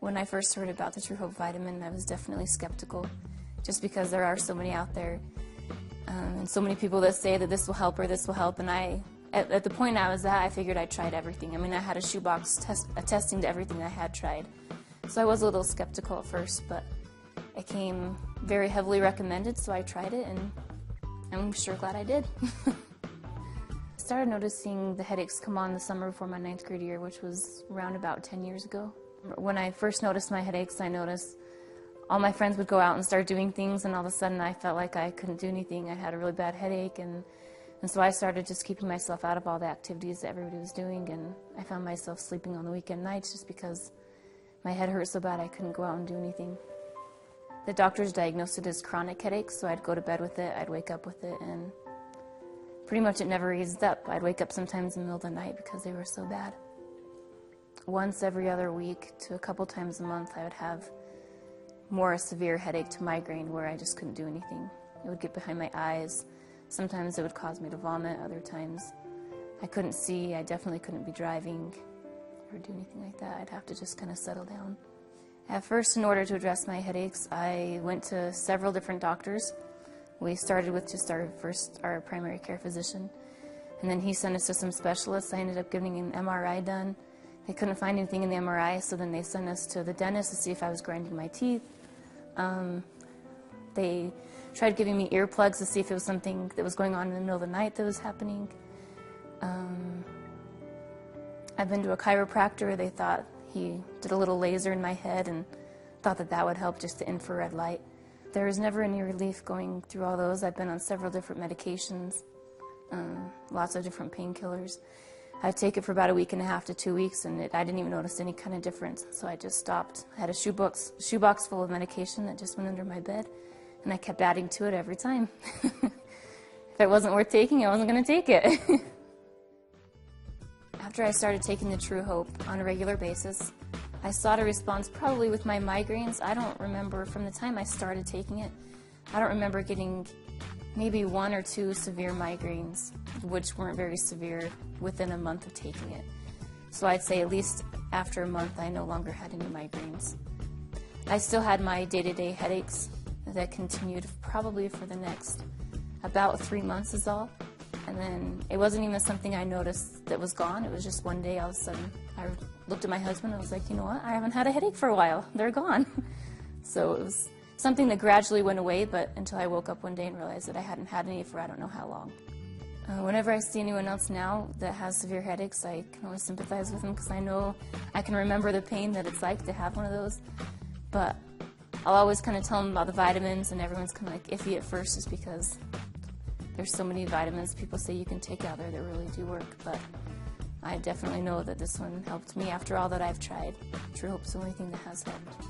When I first heard about the True Hope vitamin, I was definitely skeptical, just because there are so many out there, and so many people that say that this will help or this will help, and at the point I was at, I figured I tried everything. I mean, I had a shoebox attesting to everything I had tried. So I was a little skeptical at first, but it came very heavily recommended, so I tried it, and I'm sure glad I did. I started noticing the headaches come on the summer before my 9th grade year, which was around about 10 years ago. When I first noticed my headaches, I noticed all my friends would go out and start doing things, and all of a sudden I felt like I couldn't do anything. I had a really bad headache, and so I started just keeping myself out of all the activities that everybody was doing, and I found myself sleeping on the weekend nights just because my head hurt so bad I couldn't go out and do anything. The doctors diagnosed it as chronic headaches, so I'd go to bed with it, I'd wake up with it, and pretty much it never eased up. I'd wake up sometimes in the middle of the night because they were so bad. Once every other week to a couple times a month, I would have more severe headache to migraine where I just couldn't do anything. It would get behind my eyes. Sometimes it would cause me to vomit. Other times I couldn't see. I definitely couldn't be driving or do anything like that. I'd have to just kind of settle down. At first, in order to address my headaches, I went to several different doctors. We started with just our primary care physician, and then he sent us to some specialists. I ended up getting an MRI done. They couldn't find anything in the MRI, so then they sent us to the dentist to see if I was grinding my teeth. They tried giving me earplugs to see if it was something that was going on in the middle of the night that was happening. I've been to a chiropractor. They thought he did a little laser in my head and thought that that would help, just the infrared light. There was never any relief going through all those. I've been on several different medications, lots of different painkillers. I'd take it for about a week and a half to 2 weeks, and I didn't even notice any kind of difference, so I just stopped. I had a shoebox full of medication that just went under my bed, and I kept adding to it every time. If it wasn't worth taking, I wasn't going to take it. After I started taking the True Hope on a regular basis, I saw a response probably with my migraines. I don't remember from the time I started taking it, I don't remember getting maybe 1 or 2 severe migraines, which weren't very severe, within a month of taking it. So I'd say at least after a month I no longer had any migraines. I still had my day-to-day headaches that continued probably for the next about 3 months is all. And then it wasn't even something I noticed that was gone. It was just one day all of a sudden I looked at my husband and I was like, you know what, I haven't had a headache for a while. They're gone. So it was something that gradually went away, but until I woke up one day and realized that I hadn't had any for I don't know how long. Whenever I see anyone else now that has severe headaches, I can always sympathize with them because I know I can remember the pain that it's like to have one of those. But I'll always kind of tell them about the vitamins, and everyone's kind of like iffy at first just because there's so many vitamins people say you can take out there that really do work. But I definitely know that this one helped me after all that I've tried. True Hope's the only thing that has helped.